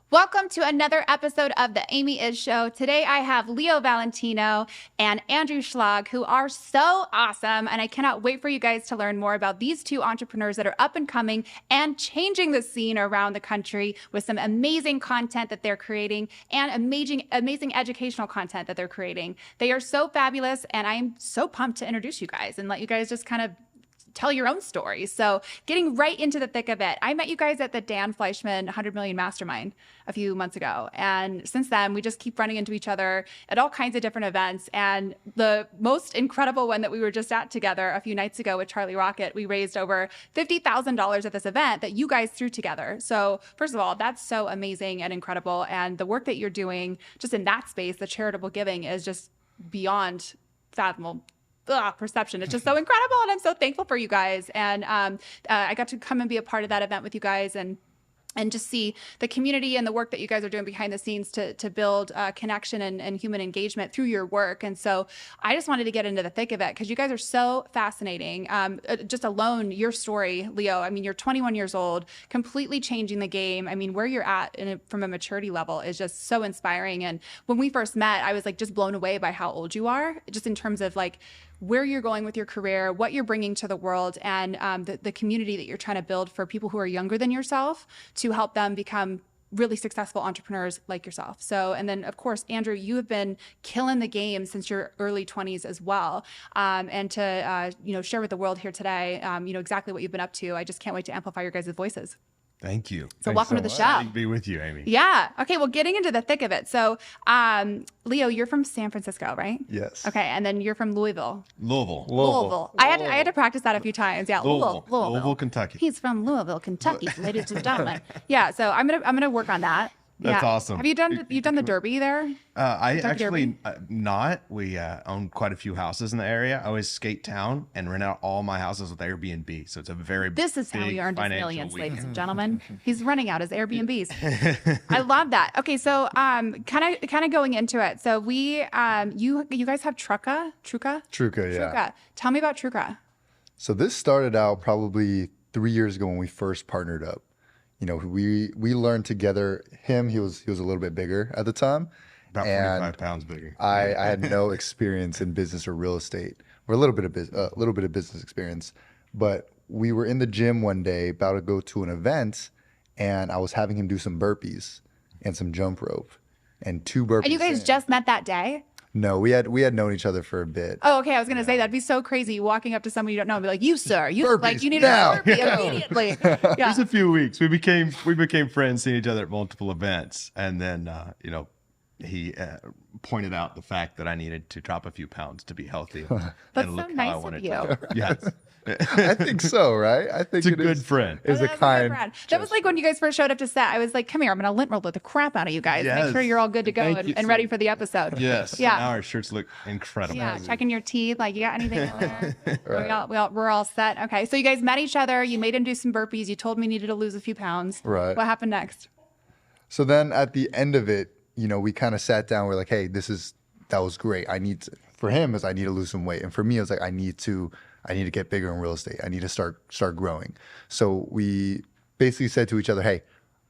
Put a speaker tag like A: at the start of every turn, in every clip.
A: Welcome to another episode of the Amy Is Show. Today I have Leo Valentino and Andrew Schlag, who are so awesome. And I cannot wait for you guys to learn more about these two entrepreneurs that are up and coming and changing the scene around the country with some amazing content that they're creating and amazing educational content that they're creating. They are so fabulous, and I'm so pumped to introduce you guys and let you guys just kind of tell your own stories. So getting right into the thick of it, I met you guys at the Dan Fleischman 100 Million Mastermind a few months ago. And since then, we just keep running into each other at all kinds of different events. And the most incredible one that we were just at together a few nights ago with Charlie Rocket, we raised over $50,000 at this event that you guys threw together. So first of all, that's so amazing and incredible. And the work that you're doing just in that space, the charitable giving, is just beyond fathomable perception. It's just so incredible, and I'm so thankful for you guys. And I got to come and be a part of that event with you guys, and just see the community and the work that you guys are doing behind the scenes to build connection and human engagement through your work. And so I just wanted to get into the thick of it because you guys are so fascinating. Just alone, your story, Leo, I mean, you're 21 years old, completely changing the game. I mean, where you're at from a maturity level is just so inspiring. And when we first met, I was like just blown away by how old you are, just in terms of like where you're going with your career, what you're bringing to the world, and the community that you're trying to build for people who are younger than yourself to help them become really successful entrepreneurs like yourself. So, and then of course, Andrew, you have been killing the game since your early 20s as well. And to, share with the world here today, exactly what you've been up to. I just can't wait to amplify your guys' voices.
B: Thank you.
A: So welcome to the show.
B: Happy to be with you, Amy.
A: Yeah. Okay. Well, getting into the thick of it. So, Leo, you're from San Francisco, right?
C: Yes.
A: Okay. And then you're from Louisville.
B: Louisville.
A: I had to practice that a few times. Yeah.
B: Louisville, Kentucky.
A: He's from Louisville, Kentucky, ladies and gentlemen. Yeah. So I'm gonna work on that.
B: That's
A: Yeah.
B: awesome.
A: Have you done the Derby there?
B: I
A: Kentucky
B: actually not. We own quite a few houses in the area. I always skate town and rent out all my houses with Airbnb. So it's a very
A: This is how
B: big
A: we earned his
B: financial
A: millions,
B: week.
A: ladies and gentlemen. He's running out his Airbnbs. I love that. Okay, so kind of going into it. So we you guys have Trucka?
C: Truca, yeah.
A: Trucka. Tell me about Trucka.
C: So this started out probably 3 years ago when we first partnered up. You know, we learned together. He was a little bit bigger at the time.
B: About 45 pounds bigger.
C: I had no experience in business or real estate, or a little bit of business experience. But we were in the gym one day about to go to an event, and I was having him do some burpees and some jump rope and 2 burpees.
A: And you guys just met that day?
C: No, we had known each other for a bit.
A: Oh, okay. I was gonna say that'd be so crazy walking up to someone you don't know and be like, "You, sir, you look like
C: Burpees
A: you need
C: now."
A: a burpee immediately." Yeah.
B: Just a few weeks. We became friends, seeing each other at multiple events, and then he pointed out the fact that I needed to drop a few pounds to be healthy.
A: That's
B: and
A: so
B: look how
A: nice
B: I
A: of
B: wanted
A: you.
B: to. Yes.
C: I think so, right? I think
B: It's a good friend.
C: Is a
A: That's good
C: kind.
A: friend. That was like when you guys first showed up to set. I was like, "Come here, I'm gonna lint roll the crap out of you guys. Make
B: Yes.
A: sure you're all good to go
B: Thank you
A: and
B: so
A: ready for the episode."
B: Yes.
A: Yeah.
B: Now our shirts look incredible.
A: Yeah, checking your teeth. Like, you got anything in there? We're all set. Okay, so you guys met each other. You made him do some burpees. You told me you needed to lose a few pounds.
C: Right.
A: What happened next?
C: So then at the end of it, we kind of sat down. We're like, hey, that was great. For him, I need to lose some weight. And for me, I was like, I need to get bigger in real estate. I need to start growing. So we basically said to each other, hey,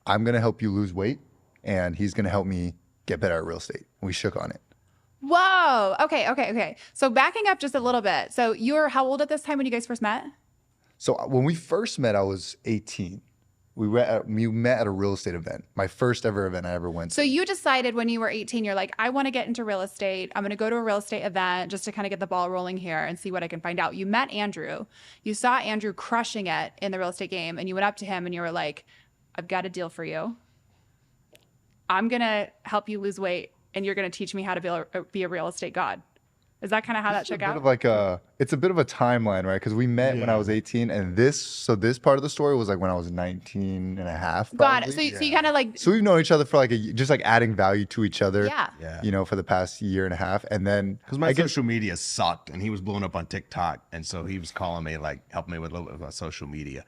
C: I'm going to help you lose weight, and he's going to help me get better at real estate. We shook on it.
A: Whoa. Okay. So backing up just a little bit. So you were how old at this time when you guys first met?
C: So when we first met, I was 18. We met at a real estate event, my first ever event I ever went to.
A: So you decided when you were 18, you're like, I want to get into real estate. I'm going to go to a real estate event just to kind of get the ball rolling here and see what I can find out. You met Andrew. You saw Andrew crushing it in the real estate game, and you went up to him and you were like, I've got a deal for you. I'm going to help you lose weight, and you're going to teach me how to be a real estate god. Is that kind of how that shook out?
C: It's a bit of a timeline, right? Because we met when I was 18, and this part of the story was like when I was 19 and a half.
A: Got it.
C: probably.
A: So you kind of like,
C: So we've known each other for just like adding value to each other.
A: Yeah.
C: For the past year and a half, and then
B: Because my social media sucked, and he was blowing up on TikTok, and so he was calling me, like, helping me with a little bit of my social media.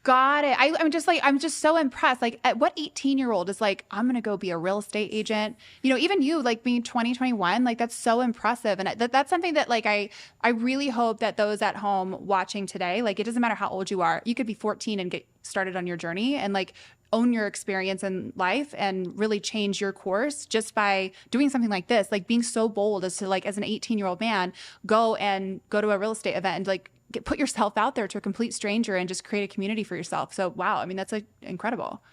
A: got it. I'm just so impressed. Like, at what 18-year-old is like, I'm going to go be a real estate agent? Even you, like being 20, 21, like that's so impressive. And that's something that like, I really hope that those at home watching today, like it doesn't matter how old you are, you could be 14 and get started on your journey. And like, own your experience in life and really change your course just by doing something like this, like being so bold as to, like, as an 18-year-old man, go to a real estate event and like put yourself out there to a complete stranger and just create a community for yourself. So, wow. I mean, that's like incredible.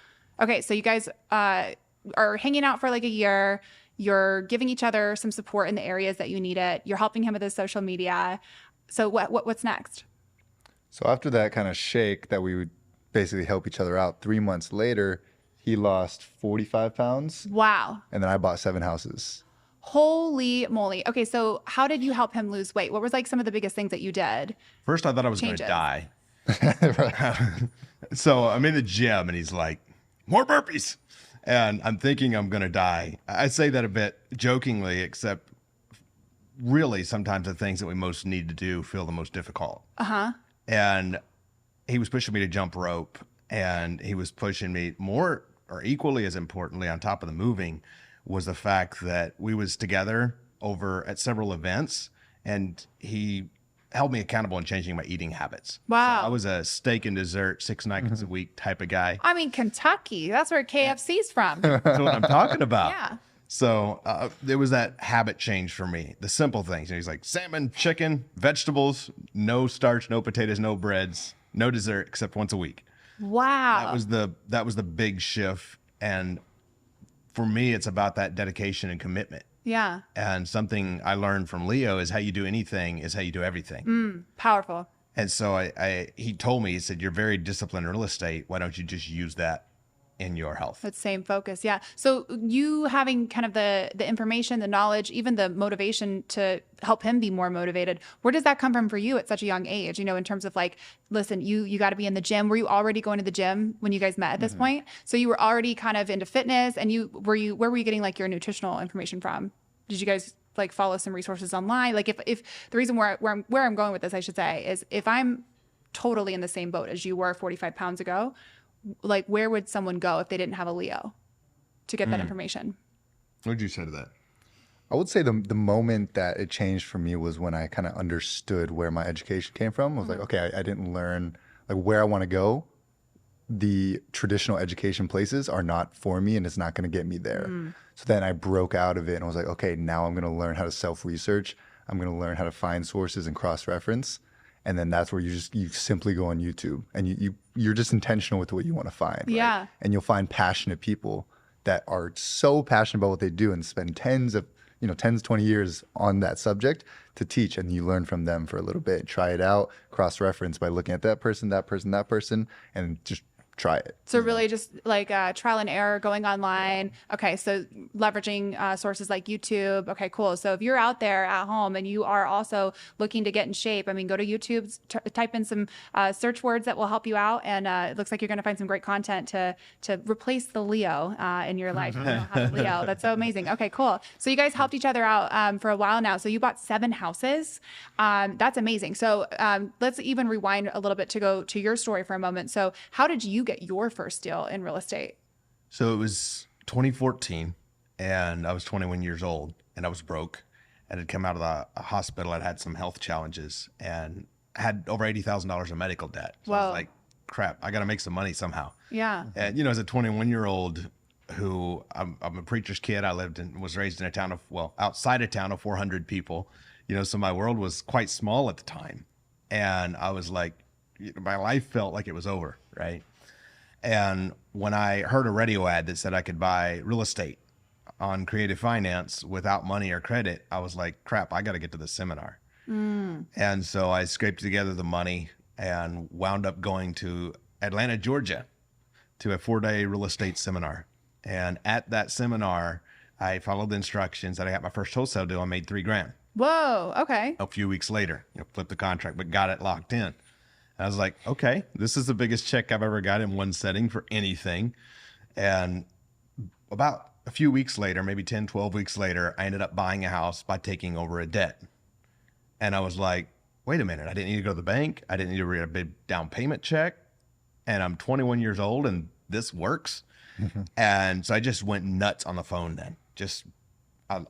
A: Okay. So you guys are hanging out for like a year. You're giving each other some support in the areas that you need it. You're helping him with his social media. So what's next?
C: So after that kind of shake that we would basically help each other out, 3 months later, he lost 45 pounds.
A: Wow.
C: And then I bought 7 houses.
A: Holy moly. Okay, so how did you help him lose weight? What was like some of the biggest things that you did?
B: First, I thought I was going to
A: Changes.
B: die. So I'm in the gym and he's like, more burpees. And I'm thinking I'm going to die. I say that a bit jokingly, except really sometimes the things that we most need to do feel the most difficult.
A: Uh-huh.
B: And he was pushing me to jump rope, and he was pushing me more, or equally as importantly, on top of the moving, was the fact that we was together over at several events, and he held me accountable in changing my eating habits.
A: Wow.
B: So I was a steak and dessert 6 nights a week type of guy.
A: I mean, Kentucky, that's where KFC's from.
B: That's what I'm talking about.
A: Yeah.
B: So there was that habit change for me. The simple things. And he's like, salmon, chicken, vegetables, no starch, no potatoes, no breads, no dessert except once a week.
A: Wow.
B: That was the big shift. And for me, it's about that dedication and commitment.
A: Yeah.
B: And something I learned from Leo is how you do anything is how you do everything.
A: Powerful.
B: And so he told me, he said, you're very disciplined in real estate. Why don't you just use that in your health?
A: That same focus. Yeah. So you having kind of the information, the knowledge, even the motivation to help him be more motivated, where does that come from for you at such a young age? You know, in terms of like, listen, you got to be in the gym. Were you already going to the gym when you guys met at this point? So you were already kind of into fitness, and where were you getting like your nutritional information from? Did you guys like follow some resources online? Like if the reason where I'm going with this, I should say, is if I'm totally in the same boat as you were 45 pounds ago, like where would someone go if they didn't have a Leo to get that information?
B: What would you say to that?
C: I would say the moment that it changed for me was when I kind of understood where my education came from. I was like, okay, I didn't learn like where I want to go. The traditional education places are not for me, and it's not going to get me there. So then I broke out of it and was like, okay, now I'm going to learn how to self-research. I'm going to learn how to find sources and cross-reference. And then that's where you simply go on YouTube, and you're just intentional with what you want to find. Right?
A: Yeah.
C: And you'll find passionate people that are so passionate about what they do and spend 20 years on that subject to teach, and you learn from them for a little bit. Try it out, cross-reference by looking at that person, and just try it.
A: So really just like trial and error, going online. Okay, so leveraging sources like YouTube. Okay, cool. So if you're out there at home and you are also looking to get in shape, I mean, go to YouTube, type in some search words that will help you out, and it looks like you're going to find some great content to replace the Leo in your life. You don't have a Leo. That's so amazing. Okay, cool. So you guys helped each other out for a while now. So you bought 7 houses. That's amazing. So let's even rewind a little bit to go to your story for a moment. So how did you get your first deal in real estate?
B: So it was 2014, and I was 21 years old, and I was broke, and had come out of the hospital. I'd had some health challenges and had over $80,000 in medical debt. So I
A: Whoa.
B: was like, crap, I got to make some money somehow.
A: Yeah.
B: And, as a 21-year-old who I'm a preacher's kid, I was raised in a town outside a town of 400 people, so my world was quite small at the time. And I was like, my life felt like it was over, right? And when I heard a radio ad that said I could buy real estate on Creative Finance without money or credit, I was like, crap, I got to get to the seminar. And so I scraped together the money and wound up going to Atlanta, Georgia, to a 4-day real estate seminar. And at that seminar, I followed the instructions, and I got my first wholesale deal. I made $3,000.
A: Whoa. Okay.
B: A few weeks later, flipped the contract, but got it locked in. I was like, okay, this is the biggest check I've ever got in one setting for anything. And about a few weeks later, maybe 10, 12 weeks later, I ended up buying a house by taking over a debt. And I was like, wait a minute, I didn't need to go to the bank. I didn't need to read a big down payment check. And I'm 21 years old, and this works. And so I just went nuts on the phone then.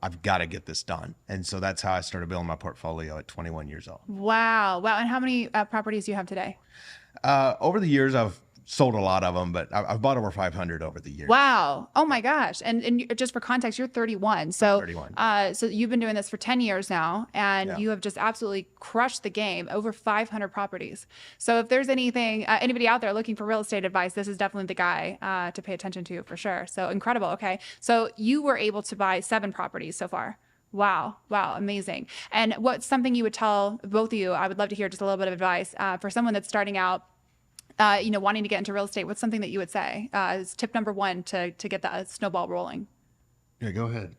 B: I've got to get this done. And so that's how I started building my portfolio at 21 years old.
A: Wow. And how many properties do you have today?
B: Over the years, I've sold a lot of them, but I've bought over 500 over the years.
A: Wow. Oh my gosh. And just for context, you're 31. So,
B: 31.
A: So you've been doing this for 10 years now, and
B: Yeah.
A: you have just absolutely crushed the game, over 500 properties. So if there's anything, anybody out there looking for real estate advice, this is definitely the guy to pay attention to for sure. So incredible. Okay. So you were able to buy 7 properties so far. Wow. Wow. Amazing. And what's something you would tell both of you? I would love to hear just a little bit of advice for someone that's starting out, wanting to get into real estate. What's something that you would say is tip number 1 to get the snowball rolling?
B: Yeah, go ahead.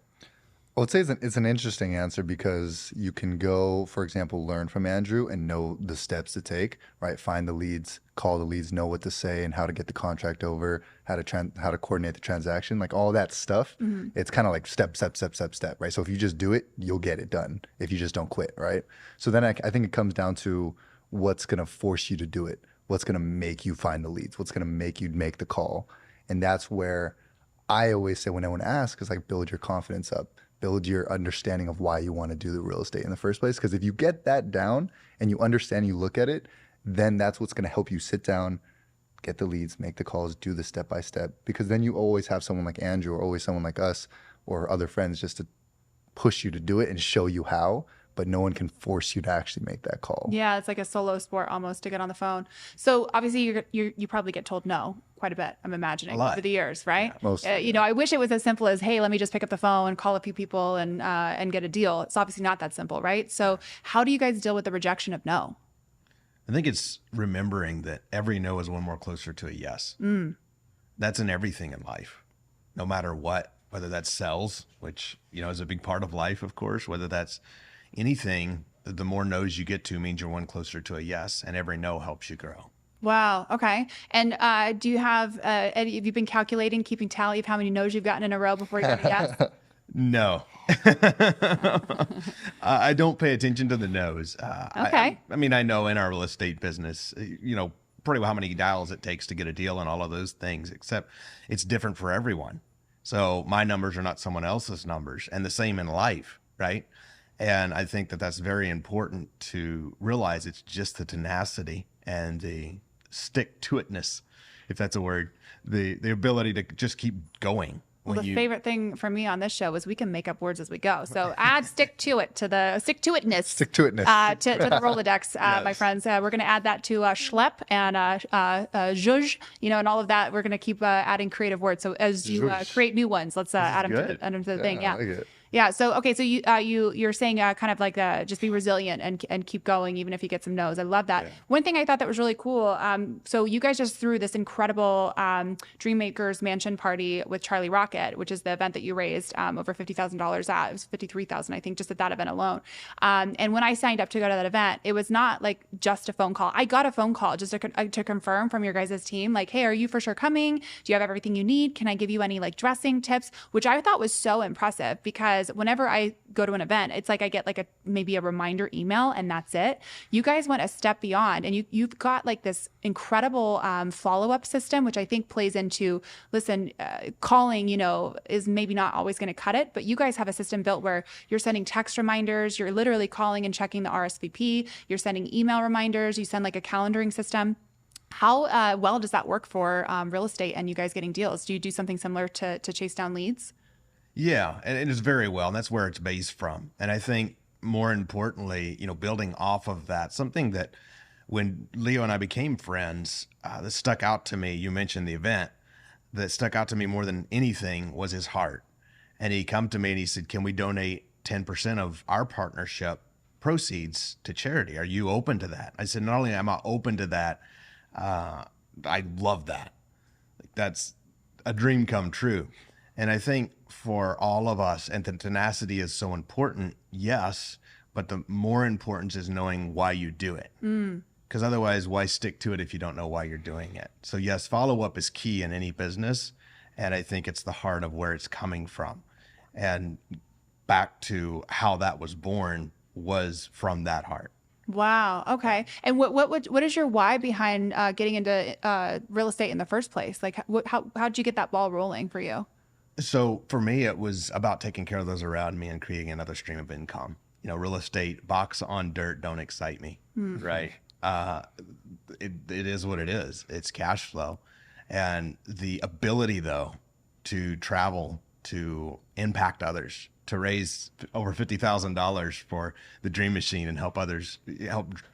C: I would say it's an interesting answer because you can go, for example, learn from Andrew and know the steps to take, right? Find the leads, call the leads, know what to say and how to get the contract over, how to coordinate the transaction, like all that stuff. It's kind of like step, right? So if you just do it, you'll get it done if you just don't quit, right? So then I think it comes down to what's going to force you to do it. What's going to make you find the leads? What's going to make you make the call? And that's where I always say when anyone asks is like build your confidence up, build your understanding of why you want to do the real estate in the first place. Because if you get that down and you understand, you look at it, then that's what's going to help you sit down, get the leads, make the calls, do the step by step. Because then you always have someone like Andrew or always someone like us or other friends just to push you to do it and show you how. But no one can force you to actually make that call.
A: Yeah, it's like a solo sport almost to get on the phone. So obviously you probably get told no quite a bit, I'm imagining,
B: A lot.
A: over the years, right?
C: Yeah, mostly,
A: I wish it was as simple as, hey, let me just pick up the phone, call a few people and get a deal. It's obviously not that simple, right? So how do you guys deal with the rejection of no?
B: I think it's remembering that every no is one more closer to a yes. That's in everything in life, no matter what, whether that's sales, which, is a big part of life, of course, whether that's anything, the more no's you get to means you're one closer to a yes, and every no helps you grow.
A: Wow. Okay. And do you have you been calculating, keeping tally of how many no's you've gotten in a row before you get a yes?
B: No. I don't pay attention to the no's.
A: Okay.
B: I mean, I know in our real estate business, pretty well how many dials it takes to get a deal and all of those things, except it's different for everyone. So my numbers are not someone else's numbers, and the same in life, right? And I think that that's very important to realize. It's just the tenacity and the stick-to-itness, if that's a word, the ability to just keep going.
A: Well, the favorite thing for me on this show is we can make up words as we go. So add stick to itness to the Rolodex, my friends. We're going to add that to Schlep and zhuzh, and all of that. We're going to keep adding creative words. So as you create new ones, let's add them to the thing. Yeah.
C: I like it.
A: Yeah. So, okay. So you're saying kind of like just be resilient and keep going, even if you get some no's. I love that. Yeah. One thing I thought that was really cool. So you guys just threw this incredible Dreammakers Mansion party with Charlie Rocket, which is the event that you raised over $50,000 at. It was $53,000, I think, just at that event alone. And when I signed up to go to that event, it was not like just a phone call. I got a phone call just to confirm from your guys' team, like, hey, are you for sure coming? Do you have everything you need? Can I give you any like dressing tips? Which I thought was so impressive because whenever I go to an event, it's like I get like maybe a reminder email and that's it. You guys went a step beyond, and you've got like this incredible follow-up system, which I think plays into, calling, is maybe not always going to cut it, but you guys have a system built where you're sending text reminders, you're literally calling and checking the RSVP, you're sending email reminders, you send like a calendaring system. How well does that work for real estate and you guys getting deals? Do you do something similar to chase down leads?
B: Yeah, and it is very well, and that's where it's based from. And I think more importantly, building off of that, something that when Leo and I became friends, that stuck out to me, you mentioned the event, that stuck out to me more than anything was his heart. And he come to me and he said, can we donate 10% of our partnership proceeds to charity? Are you open to that? I said, not only am I open to that, I love that. Like, that's a dream come true. And I think for all of us, and the tenacity is so important, yes, but the more importance is knowing why you do it. Because otherwise, why stick to it if you don't know why you're doing it? So yes, follow-up is key in any business, and I think it's the heart of where it's coming from. And back to how that was born was from that heart.
A: Wow. Okay. And what is your why behind getting into real estate in the first place? Like, how'd you get that ball rolling for you?
B: So for me, it was about taking care of those around me and creating another stream of income. Real estate, box on dirt don't excite me, right? it is what it is. It's cash flow. And the ability, though, to travel, to impact others, to raise over $50,000 for the Dream Machine and help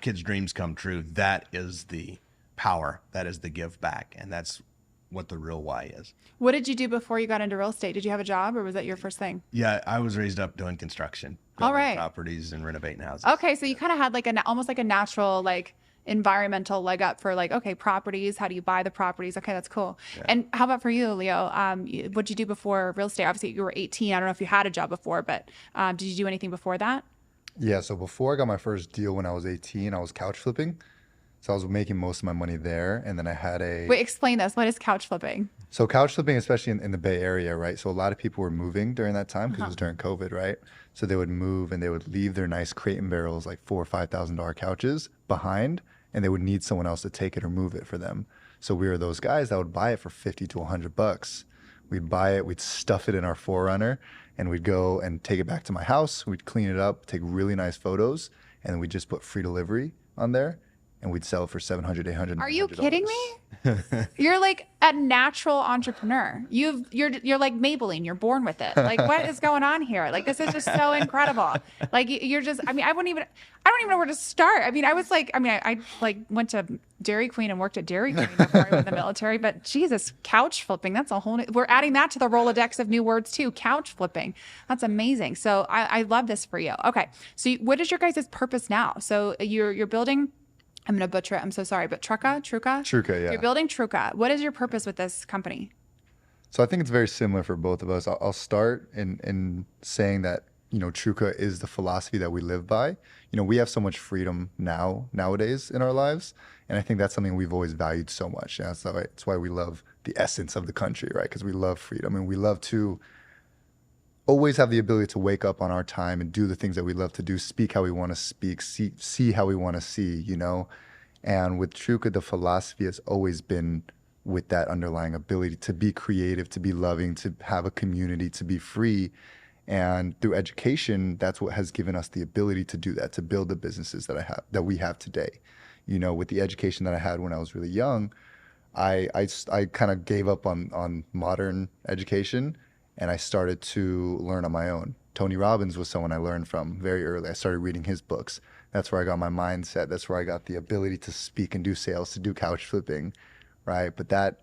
B: kids' dreams come true. That is the power. That is the give back. And that's what the real why is.
A: What did you do before you got into real estate? Did you have a job or was that your first thing?
B: Yeah, I was raised up doing construction,
A: All
B: building
A: right.
B: properties and renovating houses.
A: Okay, so you kind of had like almost like a natural like environmental leg up for like, okay, properties, how do you buy the properties? Okay, that's cool.
B: Yeah.
A: And how about for you, Leo? What'd you do before real estate? Obviously you were 18. I don't know if you had a job before, but did you do anything before that?
C: Yeah, so before I got my first deal when I was 18, I was couch flipping. So I was making most of my money there. And then I had
A: Wait, explain this. What is couch flipping?
C: So couch flipping, especially in the Bay Area, right? So a lot of people were moving during that time because it was during COVID, right? So they would move and they would leave their nice crate and barrels, like $4,000 or $5,000 couches behind, and they would need someone else to take it or move it for them. So we were those guys that would buy it for $50 to $100. We'd buy it, we'd stuff it in our 4Runner, and we'd go and take it back to my house. We'd clean it up, take really nice photos, and then we'd just put free delivery on there. And we'd sell it for $700, $800.
A: Are you kidding me? You're like a natural entrepreneur. You're like Maybelline. You're born with it. Like, what is going on here? Like, this is just so incredible. Like, you're just. I mean, I don't even know where to start. I mean, I was like, I like went to Dairy Queen and worked at Dairy Queen before I went in the military. But Jesus, couch flipping. That's a whole new. We're adding that to the Rolodex of new words too. Couch flipping. That's amazing. So I love this for you. Okay, so what is your guys' purpose now? So you're building. I'm going to butcher it. I'm so sorry. But Truka,
C: Truka, yeah.
A: You're building Truka. What is your purpose with this company?
C: So I think it's very similar for both of us. I'll start in saying that, Truka is the philosophy that we live by. We have so much freedom nowadays in our lives. And I think that's something we've always valued so much. And that's why we love the essence of the country, right? Because we love freedom and we love to always have the ability to wake up on our time and do the things that we love to do, speak how we want to speak, see how we want to see, And with Truka, the philosophy has always been with that underlying ability to be creative, to be loving, to have a community, to be free. And through education, that's what has given us the ability to do that, to build the businesses that we have today. With the education that I had when I was really young, I kind of gave up on modern education. And I started to learn on my own. Tony Robbins was someone I learned from very early. I started reading his books. That's where I got my mindset. That's where I got the ability to speak and do sales, to do couch flipping, right? But that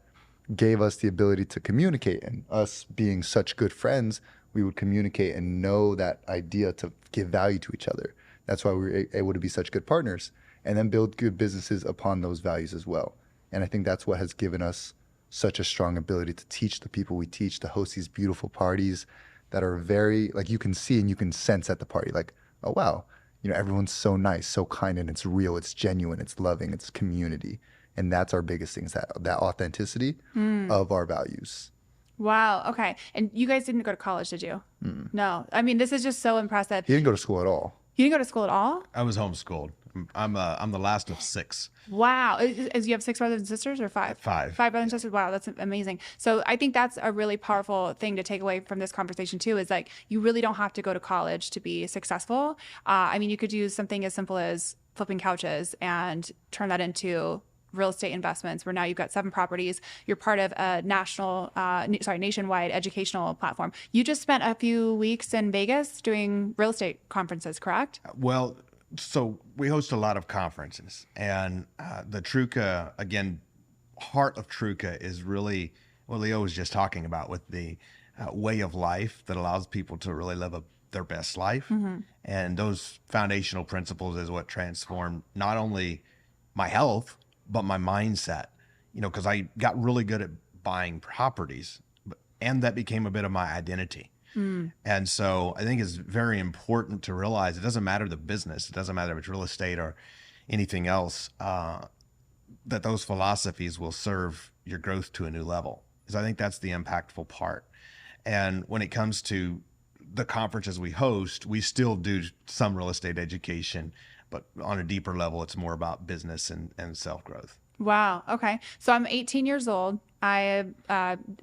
C: gave us the ability to communicate. And us being such good friends, we would communicate and know that idea to give value to each other. That's why we were able to be such good partners and then build good businesses upon those values as well. And I think that's what has given us such a strong ability to teach the people we teach, to host these beautiful parties that are very, like, you can see and you can sense at the party, like, oh, wow, everyone's so nice, so kind, and it's real, it's genuine, it's loving, it's community. And that's our biggest thing, is that authenticity of our values.
A: Wow. Okay. And you guys didn't go to college, did you? No. I mean, this is just so impressive.
C: He didn't go to school at all.
A: You didn't go to school at all?
B: I was homeschooled. I'm the last of 6.
A: Wow. Is you have 6 brothers and sisters or 5?
B: 5.
A: 5 brothers and sisters. Wow, that's amazing. So I think that's a really powerful thing to take away from this conversation too, is like, you really don't have to go to college to be successful. I mean, you could do something as simple as flipping couches and turn that into real estate investments, where now you've got 7 properties. You're part of a nationwide educational platform. You just spent a few weeks in Vegas doing real estate conferences, correct?
B: Well, so we host a lot of conferences, and the Truka, again, heart of Truka is really what Leo was just talking about, with the way of life that allows people to really live their best life. And those foundational principles is what transformed not only my health, but my mindset, because I got really good at buying properties, and that became a bit of my identity. And so I think it's very important to realize it doesn't matter the business. It doesn't matter if it's real estate or anything else, that those philosophies will serve your growth to a new level. Because I think that's the impactful part. And when it comes to the conferences we host, we still do some real estate education, but on a deeper level, it's more about business and self-growth.
A: Wow. Okay. So I'm 18 years old. I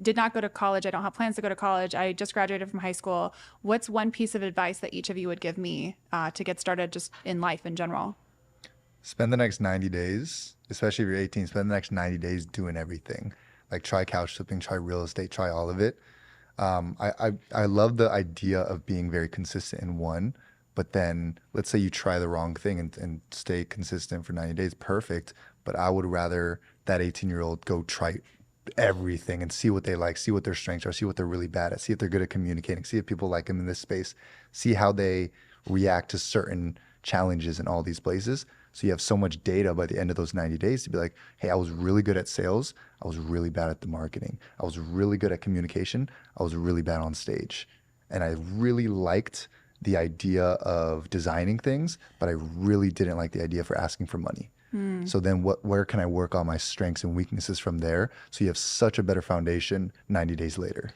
A: did not go to college. I don't have plans to go to college. I just graduated from high school. What's one piece of advice that each of you would give me to get started just in life in general?
C: Spend the next 90 days, especially if you're 18, spend the next 90 days doing everything. Like try couch flipping, try real estate, try all of it. I love the idea of being very consistent in one, but then let's say you try the wrong thing and stay consistent for 90 days, perfect. But I would rather that 18-year-old go try everything and see what they like, see what their strengths are, see what they're really bad at, see if they're good at communicating, see if people like them in this space, see how they react to certain challenges in all these places. So you have so much data by the end of those 90 days to be like, hey, I was really good at sales. I was really bad at the marketing. I was really good at communication. I was really bad on stage. And I really liked the idea of designing things, but I really didn't like the idea for asking for money. So then where can I work on my strengths and weaknesses from there? So you have such a better foundation 90 days later.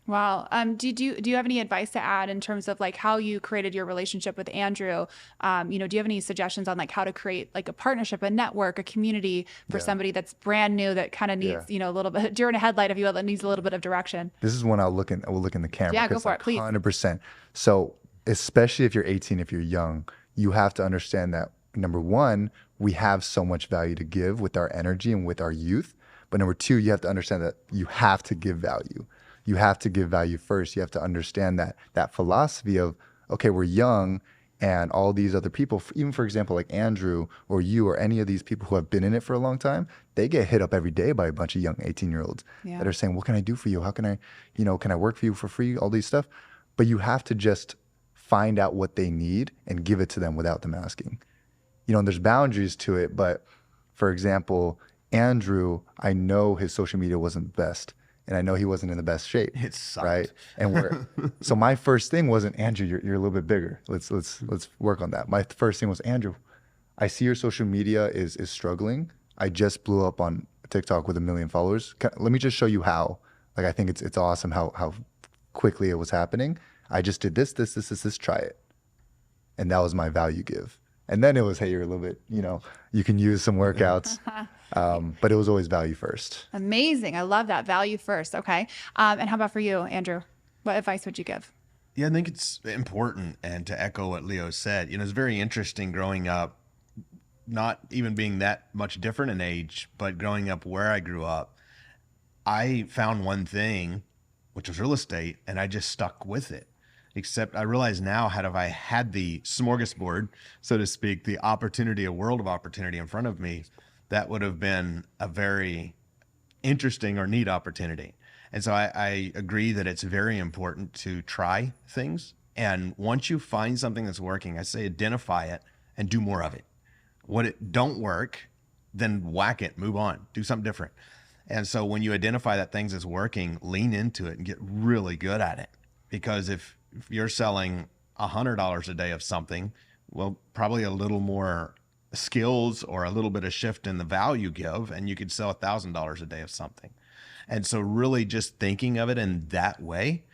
A: Wow. Do you have any advice to add in terms of like how you created your relationship with Andrew? Do you have any suggestions on like how to create like a partnership, a network, a community for somebody that's brand new that kind of needs, a little bit during a headlight, if you will, that needs a little bit of direction?
C: This is when I will look in the camera.
A: Yeah, go for it, please.
C: 100%. So especially if you're 18, if you're young, you have to understand that number one, we have so much value to give with our energy and with our youth. But number two, you have to understand that you have to give value. You have to give value first. You have to understand that philosophy of, okay, we're young and all these other people, even for example, like Andrew or you or any of these people who have been in it for a long time, they get hit up every day by a bunch of young 18-year-olds that are saying, what can I do for you? How can I, can I work for you for free? All these stuff. But you have to just find out what they need and give it to them without them asking. And there's boundaries to it. But for example, Andrew, I know his social media wasn't the best. And I know he wasn't in the best shape.
B: It sucked.
C: Right? And so my first thing wasn't, Andrew, you're a little bit bigger. Let's work on that. My first thing was, Andrew, I see your social media is struggling. I just blew up on TikTok with 1 million followers. Let me just show you how. Like, I think it's awesome how quickly it was happening. I just did this, try it. And that was my value give. And then it was, hey, you're a little bit, you can use some workouts. But it was always value first.
A: Amazing. I love that. Value first. Okay. And how about for you, Andrew? What advice would you give?
B: Yeah, I think it's important. And to echo what Leo said, it's very interesting growing up, not even being that much different in age, but growing up where I grew up, I found one thing, which was real estate, and I just stuck with it. Except I realize now, had I had the smorgasbord, so to speak, the opportunity, a world of opportunity in front of me, that would have been a very interesting or neat opportunity. And so I agree that it's very important to try things. And once you find something that's working, I say identify it and do more of it. What it don't work, then whack it, move on, do something different. And so when you identify that things is working, lean into it and get really good at it. Because if you're selling $100 a day of something, well, probably a little more skills or a little bit of shift in the value give, and you could sell $1,000 a day of something. And so really just thinking of it in that way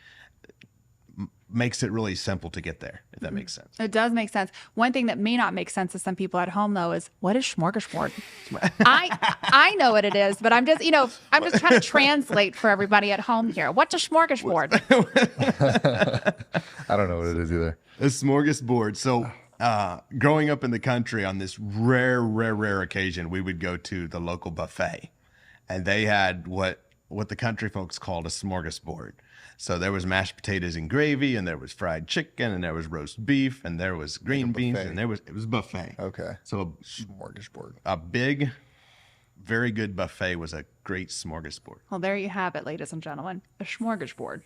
B: makes it really simple to get there, if that makes sense.
A: It does make sense. One thing that may not make sense to some people at home, though, is what is smorgasbord? I know what it is, but I'm just, I'm just trying to translate for everybody at home here. What's a smorgasbord?
C: I don't know what it is either.
B: A smorgasbord. So growing up in the country, on this rare occasion, we would go to the local buffet, and they had what the country folks called a smorgasbord. So there was mashed potatoes and gravy, and there was fried chicken, and there was roast beef, and there was green beans, and it was buffet.
C: Okay.
B: So
C: Smorgasbord.
B: a big, very good buffet was a great smorgasbord.
A: Well, there you have it, ladies and gentlemen. A smorgasbord.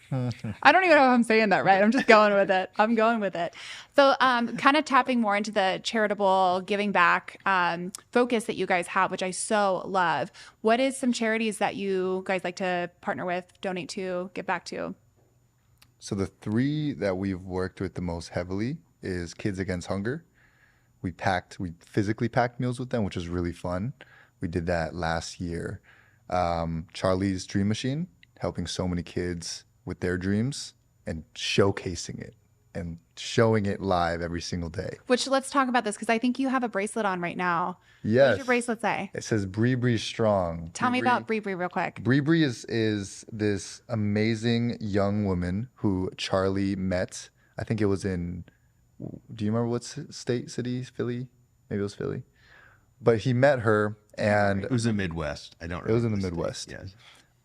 A: I don't even know if I'm saying that right. I'm just going with it. I'm going with it. So kind of tapping more into the charitable giving back focus that you guys have, which I so love. What is some charities that you guys like to partner with, donate to, give back to?
C: So the 3 that we've worked with the most heavily is Kids Against Hunger. We physically packed meals with them, which was really fun. We did that last year. Charlie's Dream Machine, helping so many kids with their dreams and showcasing it and showing it live every single day.
A: Which, let's talk about this, because I think you have a bracelet on right now.
C: Yes.
A: What does your bracelet say?
C: It says Bree Bree Strong.
A: Tell me about Bree Bree real quick.
C: Bree Bree is this amazing young woman who Charlie met. I think it was in, do you remember what city? Philly? Maybe it was Philly. But he met her, and
B: It was in Midwest. I don't.
C: It was in the
B: remember
C: Midwest.
B: state. Yes.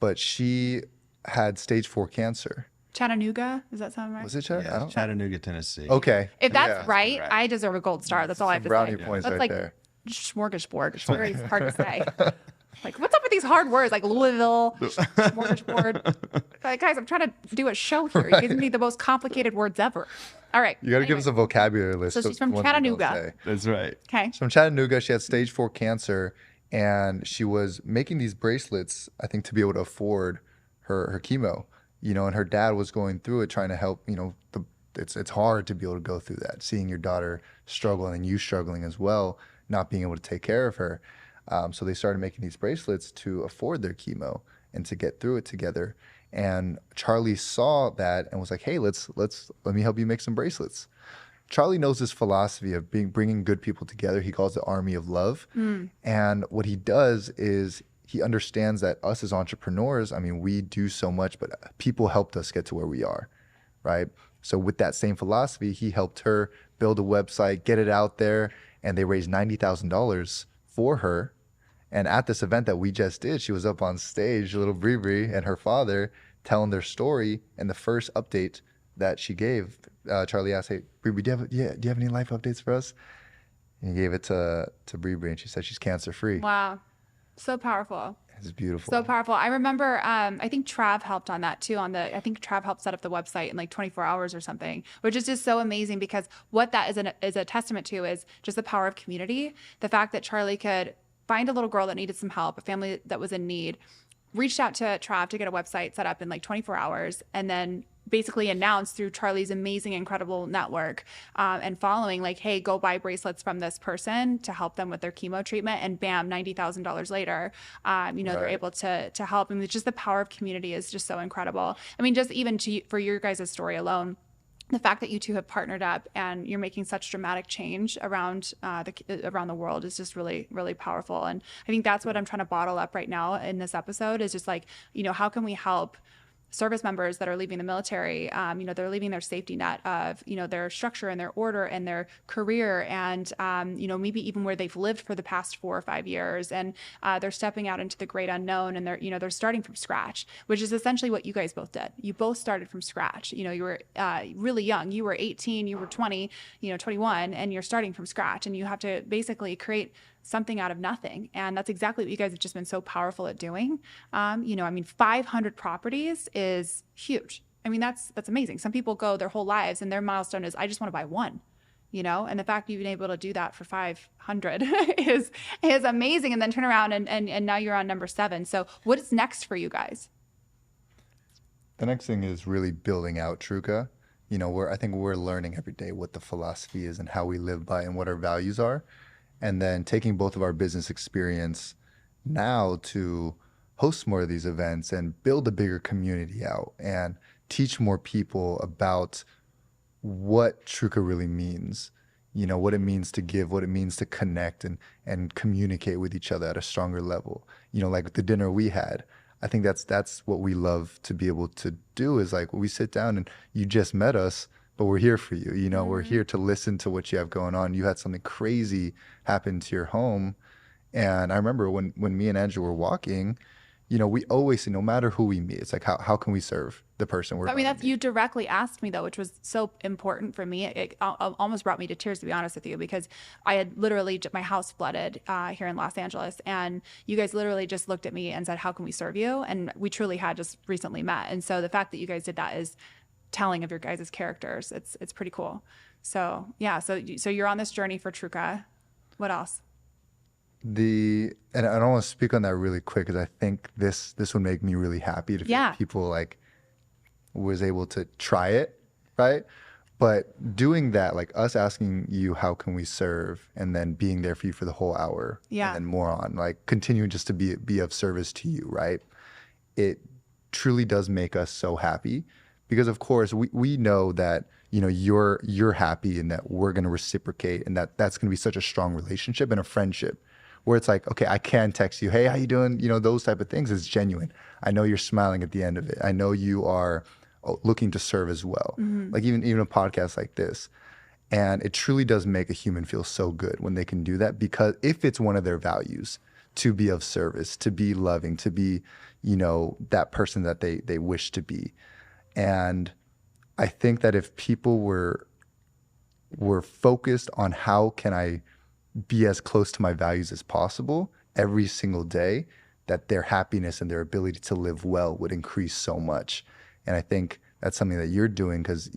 C: but she had stage 4 cancer.
A: Chattanooga, does that sound right?
C: Was it Chattanooga? I
B: Yeah,
C: don't.
B: Chattanooga, Tennessee.
C: Okay.
A: If that's
C: Yeah.
A: right,
B: correct.
A: I deserve a gold star. That's all I have to
C: Brownie
A: say.
C: points
A: That's
C: right
A: like
C: there.
A: smorgasbord. It's very hard to say. Like, what's up with these hard words? Like Louisville, smorgasbord. Like, guys, I'm trying to do a show here. You guys need the most complicated words ever. All right.
C: You got to give us a vocabulary list.
A: So she's from
C: ones we don't
A: Chattanooga.
C: say.
B: That's right.
A: Okay.
C: She's from Chattanooga. She had stage 4 cancer, and she was making these bracelets, I think, to be able to afford her chemo. You know, and her dad was going through it, trying to help. You know, it's hard to be able to go through that, seeing your daughter struggle and you struggling as well, not being able to take care of her. So they started making these bracelets to afford their chemo and to get through it together. And Charlie saw that and was like, "Hey, let me help you make some bracelets." Charlie knows this philosophy of bringing good people together. He calls it Army of Love. And what he does is he understands that us as entrepreneurs, I mean, we do so much, but people helped us get to where we are, right? So with that same philosophy, he helped her build a website, get it out there, and they raised $90,000 for her. And at this event that we just did, she was up on stage, little Bree and her father telling their story. And the first update that she gave, Charlie asked, "Hey, Bree, do you have any life updates for us?" And he gave it to Bree, and she said she's cancer free.
A: Wow. So powerful.
C: It's beautiful.
A: So powerful. I remember, I think Trav helped on that too. I think Trav helped set up the website in like 24 hours or something, which is just so amazing because what that is a testament to is just the power of community. The fact that Charlie could find a little girl that needed some help, a family that was in need, reached out to Trav to get a website set up in like 24 hours, and then basically announced through Charlie's amazing, incredible network and following, like, hey, go buy bracelets from this person to help them with their chemo treatment. And bam, $90,000 later, they're
C: Right.
A: able to help. I mean, it's just the power of community is just so incredible. I mean, just even for your guys' story alone, the fact that you two have partnered up and you're making such dramatic change around the world is just really, really powerful. And I think that's what I'm trying to bottle up right now in this episode is just like, how can we help service members that are leaving the military, they're leaving their safety net of, their structure and their order and their career and, maybe even where they've lived for the past 4 or 5 years. And they're stepping out into the great unknown and they're starting from scratch, which is essentially what you guys both did. You both started from scratch. You were really young. You were 18, you were 20, 21, and you're starting from scratch. And you have to basically create something out of nothing. And that's exactly what you guys have just been so powerful at doing. 500 properties is huge. I mean, that's amazing. Some people go their whole lives and their milestone is, I just want to buy one, and the fact that you've been able to do that for 500 is amazing. And then turn around and now you're on number 7. So what is next for you guys?
C: The next thing is really building out Truka. I think we're learning every day what the philosophy is and how we live by and what our values are. And then taking both of our business experience now to host more of these events and build a bigger community out and teach more people about what Truka really means, what it means to give, what it means to connect and communicate with each other at a stronger level. Like the dinner we had, I think that's what we love to be able to do is like we sit down and you just met us, but we're here for you. We're here to listen to what you have going on. You had something crazy happen to your home. And I remember when me and Andrew were walking, we always say, no matter who we meet, it's like, how can we serve the person we're
A: That's you directly asked me though, which was so important for me. It almost brought me to tears, to be honest with you, because I had literally, my house flooded here in Los Angeles. And you guys literally just looked at me and said, how can we serve you? And we truly had just recently met. And so the fact that you guys did that is telling of your guys' characters. It's pretty cool. So yeah, so you're on this journey for Truka. What else?
C: And I don't want to speak on that really quick because I think this would make me really happy to feel people like was able to try it, right? But doing that, like us asking you, how can we serve, and then being there for you for the whole hour, and then more on, like continuing just to be of service to you, right? It truly does make us so happy because, of course, we know that you're happy and that we're going to reciprocate, and that's going to be such a strong relationship and a friendship. Where it's like, okay, I can text you, hey, how you doing? Those type of things is genuine. I know you're smiling at the end of it. I know you are looking to serve as well. Like even a podcast like this. And it truly does make a human feel so good when they can do that, because if it's one of their values to be of service, to be loving, to be, that person that they wish to be. And I think that if people were focused on how can I be as close to my values as possible every single day, that their happiness and their ability to live well would increase so much. And I think that's something that you're doing, because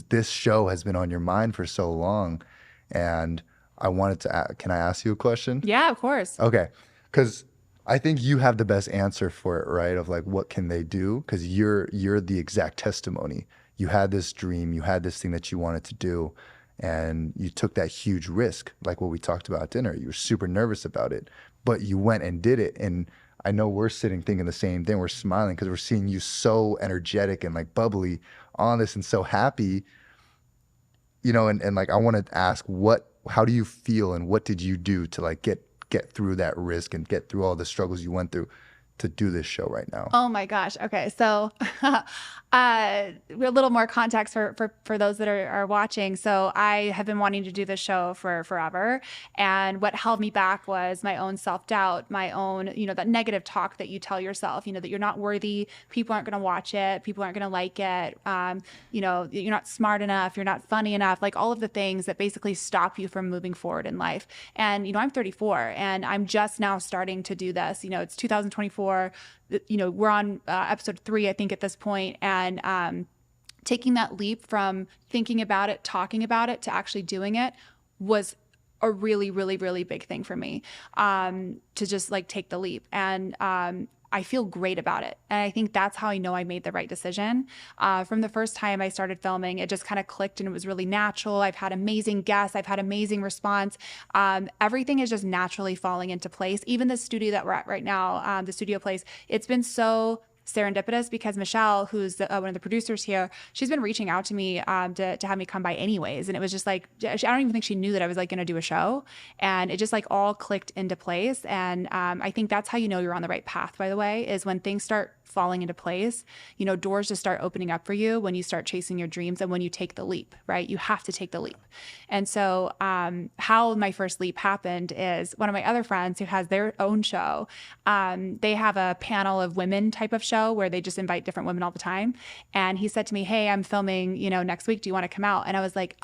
C: this show has been on your mind for so long. And I wanted to can I ask you a question?
A: Yeah, of course.
C: Okay. Because I think you have the best answer for it, right? Of like, what can they do? Because you're the exact testimony. You had this dream, you had this thing that you wanted to do, and you took that huge risk, like what we talked about at dinner. You were super nervous about it, but you went and did it. And I know we're sitting thinking the same thing. We're smiling because we're seeing you so energetic and like bubbly on this and so happy, and like, I want to ask, how do you feel and what did you do to like get through that risk and get through all the struggles you went through to do this show right now?
A: Oh my gosh. Okay. So a little more context for those that are watching. So I have been wanting to do this show for forever. And what held me back was my own self-doubt, my own, that negative talk that you tell yourself, that you're not worthy. People aren't going to watch it. People aren't going to like it. You're not smart enough. You're not funny enough. Like all of the things that basically stop you from moving forward in life. And, I'm 34 and I'm just now starting to do this. It's 2024. We're on episode 3, I think, at this point, and taking that leap from thinking about it, talking about it, to actually doing it was a really, really, really big thing for me, to just like take the leap. And I feel great about it. And I think that's how I know I made the right decision. From the first time I started filming, it just kind of clicked and it was really natural. I've had amazing guests. I've had amazing response. Everything is just naturally falling into place. Even the studio that we're at right now, the studio place, it's been so serendipitous because Michelle, who's one of the producers here, she's been reaching out to me to have me come by anyways. And it was just like, I don't even think she knew that I was like going to do a show. And it just like all clicked into place. And I think that's how you know you're on the right path, by the way, is when things start falling into place, doors just start opening up for you when you start chasing your dreams and when you take the leap, right? You have to take the leap. And so how my first leap happened is one of my other friends who has their own show, they have a panel of women type of show where they just invite different women all the time. And he said to me, hey, I'm filming, next week. Do you want to come out? And I was like,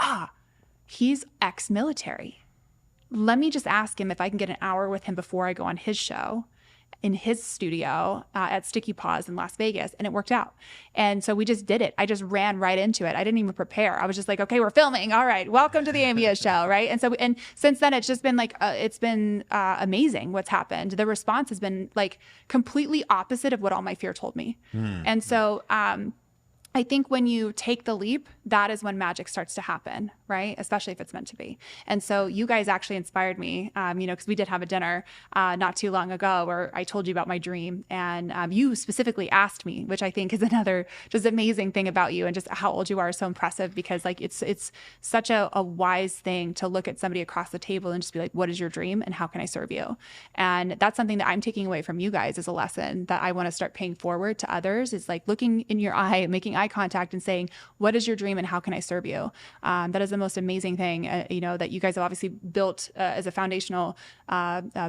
A: he's ex-military. Let me just ask him if I can get an hour with him before I go on his show in his studio at Sticky Paws in Las Vegas. And it worked out. And so we just did it. I just ran right into it. I didn't even prepare. I was just like, okay, we're filming. All right. Welcome to the Amy show. Right. And since then it's just been like, it's been amazing what's happened. The response has been like completely opposite of what all my fear told me. And so, I think when you take the leap, that is when magic starts to happen, right? Especially if it's meant to be. And so you guys actually inspired me, because we did have a dinner not too long ago where I told you about my dream. And you specifically asked me, which I think is another just amazing thing about you, and just how old you are is so impressive, because like it's such a wise thing to look at somebody across the table and just be like, what is your dream and how can I serve you? And that's something that I'm taking away from you guys as a lesson that I want to start paying forward to others, is like looking in your eye, making eye contact and saying, what is your dream and how can I serve you? That is the most amazing thing, that you guys have obviously built as a foundational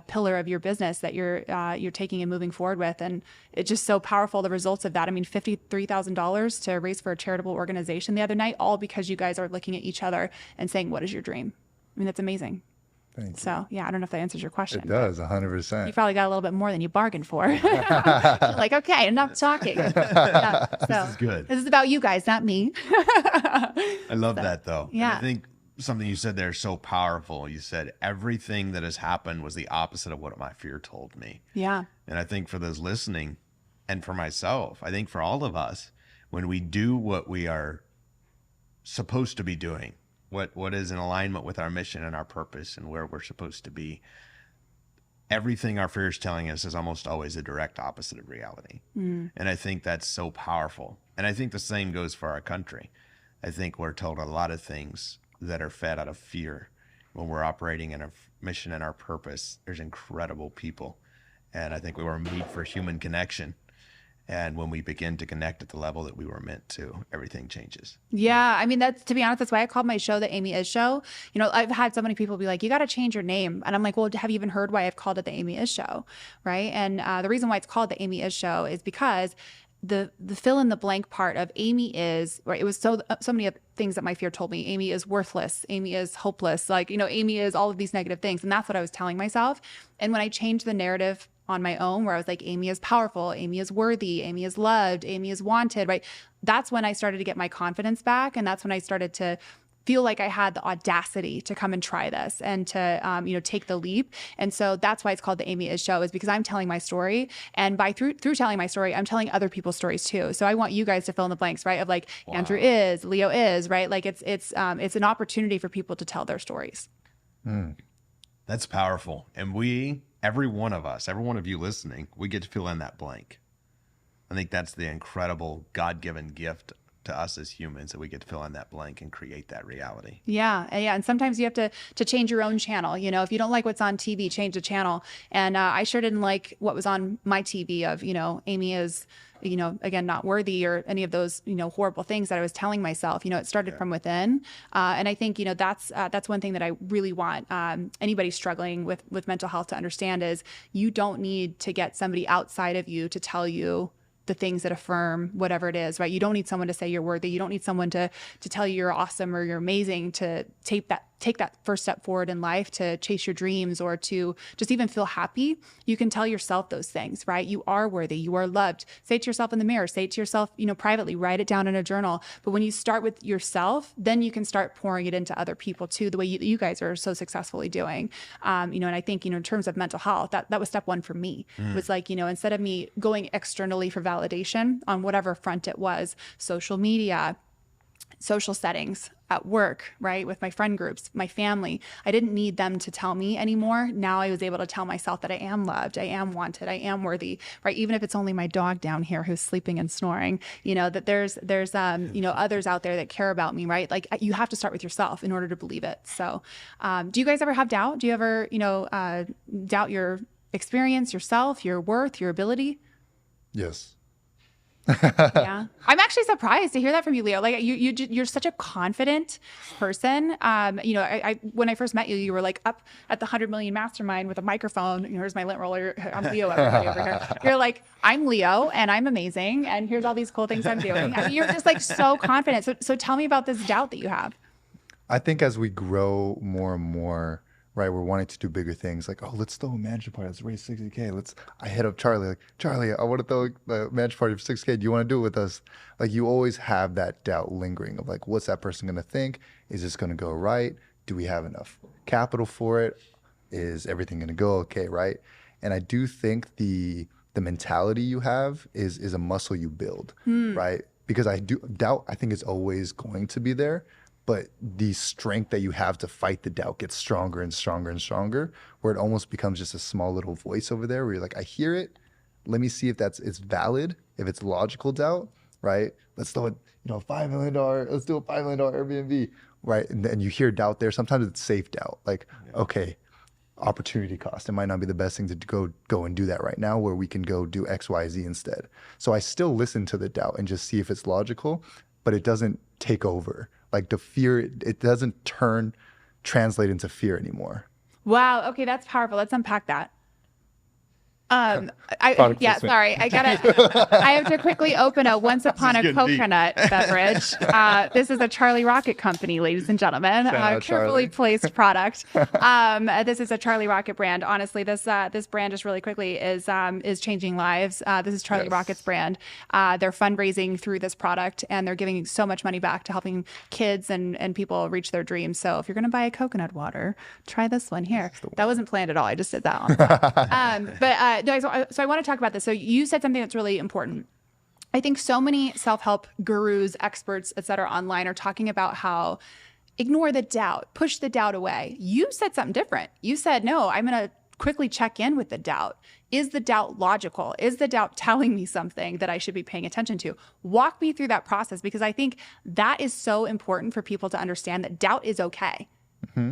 A: pillar of your business that you're taking and moving forward with. And it's just so powerful, the results of that. I mean, $53,000 to raise for a charitable organization the other night, all because you guys are looking at each other and saying, what is your dream? I mean, that's amazing.
C: Thank you.
A: So yeah, I don't know if that answers your question.
C: It does, 100%.
A: You probably got a little bit more than you bargained for. Like, okay, enough talking. Yeah, so,
B: This is good.
A: This is about you guys, not me.
B: I love that though. And
A: Yeah.
B: I think something you said there is so powerful. You said everything that has happened was the opposite of what my fear told me.
A: Yeah.
B: And I think for those listening and for myself, I think for all of us, when we do what we are supposed to be doing, what is in alignment with our mission and our purpose and where we're supposed to be, everything our fear is telling us is almost always a direct opposite of reality. And I think that's so powerful. And I think the same goes for our country. I think we're told a lot of things that are fed out of fear. When we're operating in our mission and our purpose, there's incredible people. And I think we were made for human connection. And when we begin to connect at the level that we were meant to, everything changes.
A: Yeah. I mean, that's, to be honest, that's why I called my show the Amy Is Show. You know, I've had so many people be like, you got to change your name. And I'm like, well, have you even heard why I've called it the Amy Is Show? Right. And the reason why it's called the Amy Is Show is because the fill in the blank part of Amy is, right, it was so many things that my fear told me. Amy is worthless. Amy is hopeless. Like, you know, Amy is all of these negative things. And that's what I was telling myself. And when I changed the narrative on my own, where I was like, Amy is powerful, Amy is worthy, Amy is loved, Amy is wanted, right? That's when I started to get my confidence back. And that's when I started to feel like I had the audacity to come and try this and to, you know, take the leap. And so that's why it's called the Amy Is Show, is because I'm telling my story. And through telling my story, I'm telling other people's stories too. So I want you guys to fill in the blanks, right? Of like, wow, Andrew is, Leo is, right? Like it's an opportunity for people to tell their stories.
B: That's powerful. And every one of you listening, we get to fill in that blank. I think that's the incredible God-given gift to us as humans, that we get to fill in that blank and create that reality.
A: Yeah. And sometimes you have to change your own channel. You know, if you don't like what's on TV, change the channel. And I sure didn't like what was on my TV of, you know, Amy is, you know, again, not worthy, or any of those, you know, horrible things that I was telling myself. You know, it started from within. And I think, you know, that's one thing that I really want anybody struggling with mental health to understand is you don't need to get somebody outside of you to tell you the things that affirm whatever it is, right? You don't need someone to say you're worthy. You don't need someone to tell you you're awesome or you're amazing to take that first step forward in life, to chase your dreams or to just even feel happy. You can tell yourself those things, right? You are worthy. You are loved. Say it to yourself in the mirror. Say it to yourself, you know, privately. Write it down in a journal. But when you start with yourself, then you can start pouring it into other people too, the way you guys are so successfully doing. You know, and I think, you know, in terms of mental health, that was step one for me. It was like, you know, instead of me going externally for validation on whatever front it was, social media, social settings, at work, right? With my friend groups, my family, I didn't need them to tell me anymore. Now I was able to tell myself that I am loved, I am wanted, I am worthy, right? Even if it's only my dog down here who's sleeping and snoring, you know, that there's you know, others out there that care about me, right? Like you have to start with yourself in order to believe it. So, do you guys ever have doubt? Do you ever, you know, doubt your experience, yourself, your worth, your ability?
C: Yes.
A: Yeah, I'm actually surprised to hear that from you, Leo. Like you're such a confident person. You know, I when I first met you, you were like up at the 100 Million Mastermind with a microphone. Here's my lint roller. I'm Leo, everybody over here. You're like, I'm Leo and I'm amazing, and here's all these cool things I'm doing. I mean, you're just like so confident. So tell me about this doubt that you have.
C: I think as we grow more and more, right, we're wanting to do bigger things. Like, oh, let's throw a mansion party. Let's raise 60K. I hit up Charlie. Like, Charlie, I want to throw a mansion party for 6K. Do you want to do it with us? Like, you always have that doubt lingering of like, what's that person going to think? Is this going to go right? Do we have enough capital for it? Is everything going to go okay, right? And I do think the mentality you have is a muscle you build, right? Because doubt, I think, is always going to be there. But the strength that you have to fight the doubt gets stronger and stronger and stronger, where it almost becomes just a small little voice over there where you're like, I hear it. Let me see if it's valid, if it's logical doubt, right? Let's throw it, you know, $5 million, let's do a $5 million Airbnb, right? And then you hear doubt there. Sometimes it's safe doubt. Like, okay, opportunity cost. It might not be the best thing to go and do that right now, where we can go do X, Y, Z instead. So I still listen to the doubt and just see if it's logical, but it doesn't take over. Like the fear, it doesn't translate into fear anymore.
A: Wow. Okay, that's powerful. Let's unpack that. Sorry. I have to quickly open a Once Upon a Coconut beverage. This is a Charlie Rocket company, ladies and gentlemen. Carefully placed product. This is a Charlie Rocket brand. Honestly, this brand, just really quickly, is changing lives. This is Charlie Rocket's brand. They're fundraising through this product, and they're giving so much money back to helping kids and people reach their dreams. So if you're going to buy a coconut water, try this one here. That wasn't planned at all. I just did that on so I want to talk about this. So you said something that's really important. I think so many self-help gurus, experts, et cetera, online are talking about how ignore the doubt, push the doubt away. You said something different. You said, no, I'm going to quickly check in with the doubt. Is the doubt logical? Is the doubt telling me something that I should be paying attention to? Walk me through that process, because I think that is so important for people to understand that doubt is okay.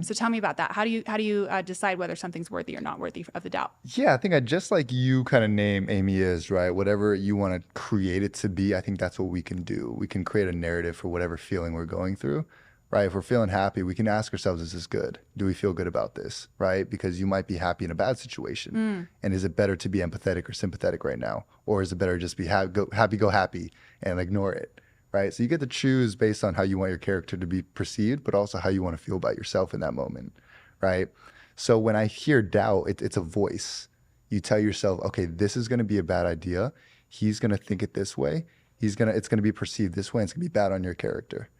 A: So tell me about that. How do you decide whether something's worthy or not worthy of the doubt?
C: Yeah, I think I just like you kind of name Amy is, right? Whatever you want to create it to be, I think that's what we can do. We can create a narrative for whatever feeling we're going through, right? If we're feeling happy, we can ask ourselves, is this good? Do we feel good about this, right? Because you might be happy in a bad situation. And is it better to be empathetic or sympathetic right now? Or is it better to just be happy, go happy and ignore it, right? So you get to choose based on how you want your character to be perceived, but also how you want to feel about yourself in that moment, right? So when I hear doubt, it's a voice. You tell yourself, okay, this is going to be a bad idea. He's going to think it this way. It's going to be perceived this way. And it's going to be bad on your character,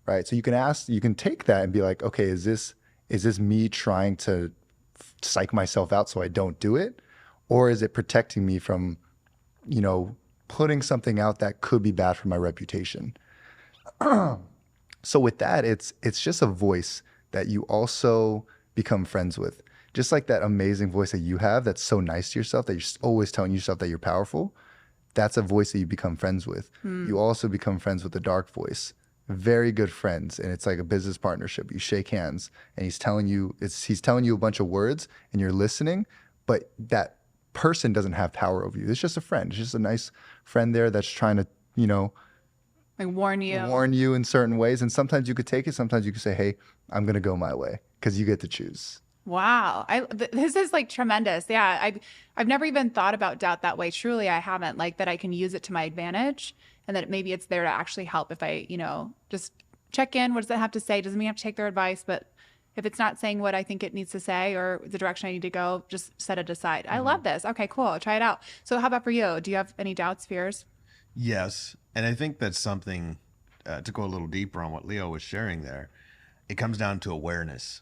C: right? So you can take that and be like, okay, is this me trying to psych myself out so I don't do it? Or is it protecting me from, putting something out that could be bad for my reputation? So with that, it's just a voice that you also become friends with. Just like that amazing voice that you have that's so nice to yourself, that you're always telling yourself that you're powerful, that's a voice that you become friends with. You also become friends with the dark voice. Very good friends, and it's like a business partnership. You shake hands and he's telling you a bunch of words and you're listening, but that person doesn't have power over you. It's just a friend. It's just a nice friend there that's trying to,
A: Like warn
C: you in certain ways. And sometimes you could take it. Sometimes you could say, hey, I'm going to go my way, because you get to choose.
A: Wow. This is like tremendous. Yeah. I've never even thought about doubt that way. Truly, I haven't. Like that I can use it to my advantage, and that maybe it's there to actually help if I, just check in. What does it have to say? Doesn't mean I have to take their advice, but if it's not saying what I think it needs to say or the direction I need to go, just set it aside. I love this. Okay, cool. Try it out. So how about for you? Do you have any doubts, fears?
B: Yes. And I think that's something to go a little deeper on what Leo was sharing there. It comes down to awareness,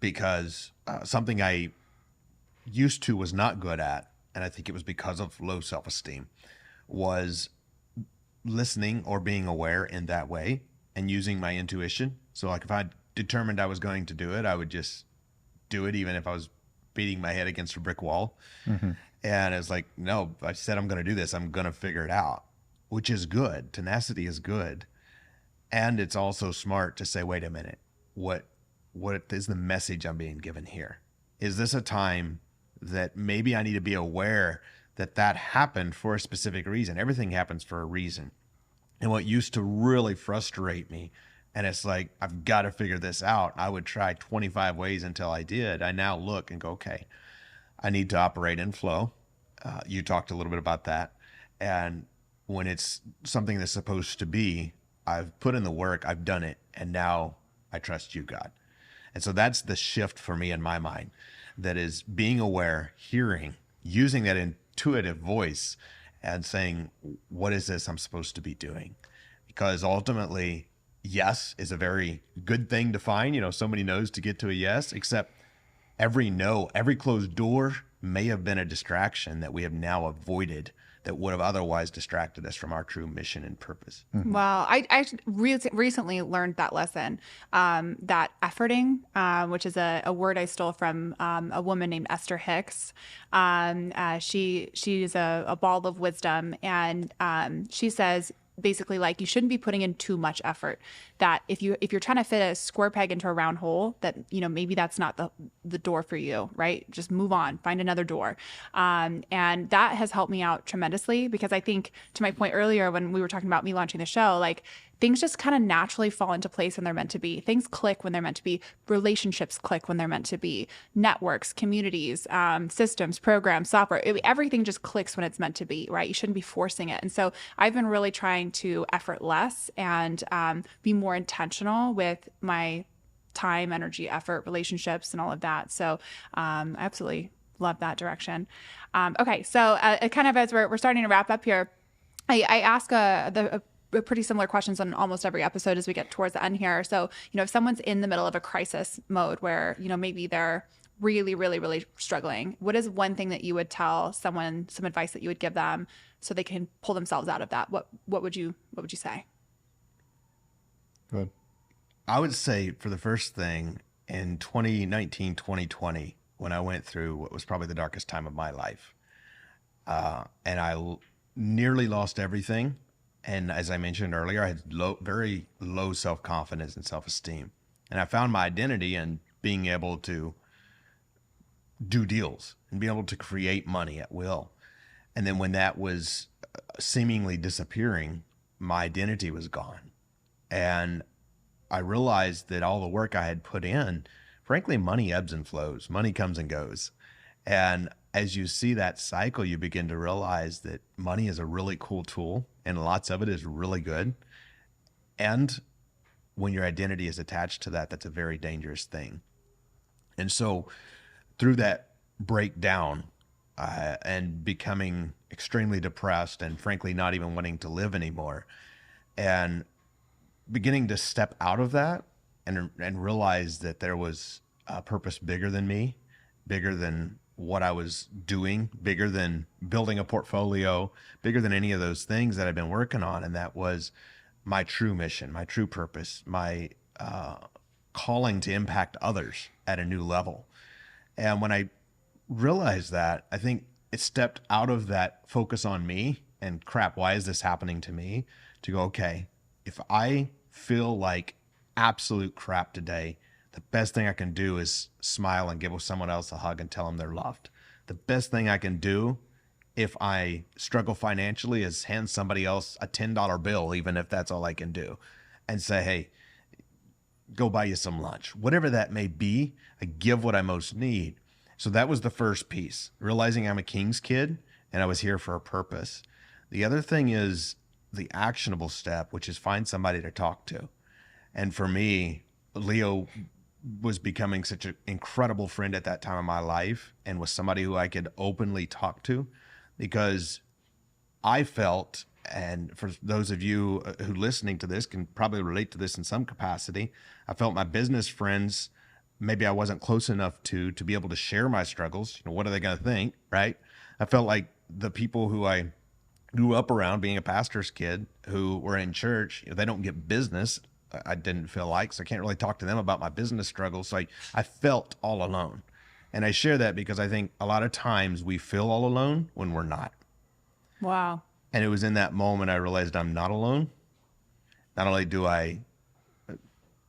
B: because something I used to was not good at, and I think it was because of low self-esteem, was listening or being aware in that way and using my intuition. So like if I determined I was going to do it, I would just do it, even if I was beating my head against a brick wall. And it's like, no, I said I'm going to do this. I'm going to figure it out, which is good. Tenacity is good. And it's also smart to say, wait a minute, what is the message I'm being given here? Is this a time that maybe I need to be aware that happened for a specific reason? Everything happens for a reason. And what used to really frustrate me, and it's like, I've got to figure this out, I would try 25 ways until I did. I now look and go, okay, I need to operate in flow. You talked a little bit about that. And when it's something that's supposed to be, I've put in the work, I've done it, and now I trust you, God. And so that's the shift for me in my mind. That is being aware, hearing, using that intuitive voice and saying, what is this I'm supposed to be doing? Because ultimately, yes is a very good thing to find, so many no's to get to a yes, except every no, every closed door may have been a distraction that we have now avoided, that would have otherwise distracted us from our true mission and purpose.
A: Wow. I recently learned that lesson, that efforting, which is a word I stole from a woman named Esther Hicks. She's a ball of wisdom, and she says, basically, like, you shouldn't be putting in too much effort. That if you're trying to fit a square peg into a round hole, that maybe that's not the door for you, right? Just move on, find another door. And that has helped me out tremendously, because I think, to my point earlier when we were talking about me launching the show, like, things just kind of naturally fall into place when they're meant to be. Things click when they're meant to be. Relationships click when they're meant to be. Networks, communities, systems, programs, software, everything just clicks when it's meant to be, right? You shouldn't be forcing it. And so I've been really trying to effort less and be more intentional with my time, energy, effort, relationships, and all of that. So I absolutely love that direction. Okay, so kind of as we're starting to wrap up here, I ask the pretty similar questions on almost every episode as we get towards the end here. So, if someone's in the middle of a crisis mode where, maybe they're really, really, really struggling, what is one thing that you would tell someone, some advice that you would give them so they can pull themselves out of that? What would you say?
C: Good.
B: I would say, for the first thing, in 2019, 2020, when I went through what was probably the darkest time of my life, and I nearly lost everything. And as I mentioned earlier, I had very low self-confidence and self-esteem. And I found my identity in being able to do deals and be able to create money at will. And then when that was seemingly disappearing, my identity was gone. And I realized that all the work I had put in, frankly, money ebbs and flows, money comes and goes. And as you see that cycle, you begin to realize that money is a really cool tool and lots of it is really good. And when your identity is attached to that, that's a very dangerous thing. And so through that breakdown and becoming extremely depressed and frankly not even wanting to live anymore, and beginning to step out of that and realize that there was a purpose bigger than me, bigger than what I was doing, bigger than building a portfolio, bigger than any of those things that I've been working on. And that was my true mission, my true purpose, my calling to impact others at a new level. And when I realized that, I think it stepped out of that focus on me and crap, why is this happening to me? To go, okay, if I feel like absolute crap today, the best thing I can do is smile and give someone else a hug and tell them they're loved. The best thing I can do if I struggle financially is hand somebody else a $10 bill, even if that's all I can do, and say, hey, go buy you some lunch. Whatever that may be, I give what I most need. So that was the first piece, realizing I'm a King's kid and I was here for a purpose. The other thing is the actionable step, which is find somebody to talk to. And for me, Leo was becoming such an incredible friend at that time of my life and was somebody who I could openly talk to, because I felt, and for those of you who listening to this can probably relate to this in some capacity, I felt my business friends, maybe I wasn't close enough to be able to share my struggles. You know, what are they going to think, right? I felt like the people who I grew up around, being a pastor's kid, who were in church, you know, they don't get business. I didn't feel like, so I can't really talk to them about my business struggles. So I felt all alone. And I share that because I think a lot of times we feel all alone when we're not.
A: Wow.
B: And it was in that moment I realized I'm not alone. Not only do I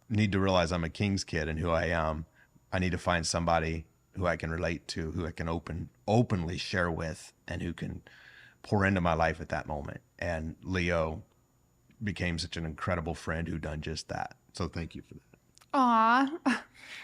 B: need to realize I'm a King's kid and who I am, I need to find somebody who I can relate to, who I can openly share with, and who can pour into my life at that moment. And Leo became such an incredible friend who done just that. So thank you for that.
A: Aw, I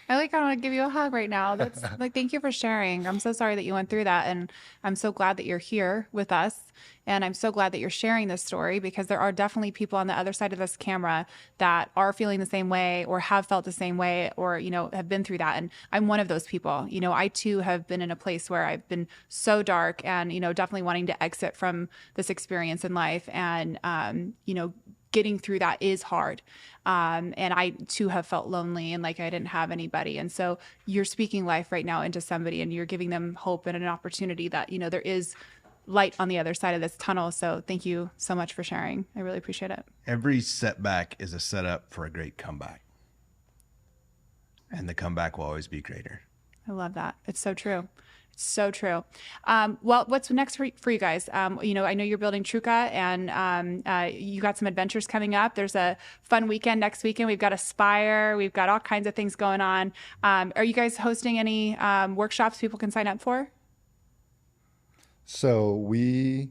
A: kind of want to give you a hug right now. That's thank you for sharing. I'm so sorry that you went through that. And I'm so glad that you're here with us. And I'm so glad that you're sharing this story, because there are definitely people on the other side of this camera that are feeling the same way or have felt the same way, or, you know, have been through that. And I'm one of those people. You know, I too have been in a place where I've been so dark and, you know, definitely wanting to exit from this experience in life. And, you know, getting through that is hard. And I too have felt lonely and like I didn't have anybody. And so you're speaking life right now into somebody, and you're giving them hope and an opportunity that, you know, there is light on the other side of this tunnel. So thank you so much for sharing. I really appreciate it.
B: Every setback is a setup for a great comeback. And the comeback will always be greater.
A: I love that. It's so true. It's so true. Well, what's next for you guys? You know, I know you're building Truka, and you got some adventures coming up. There's a fun weekend next weekend. We've got Aspire. We've got all kinds of things going on. Are you guys hosting any workshops people can sign up for?
C: So we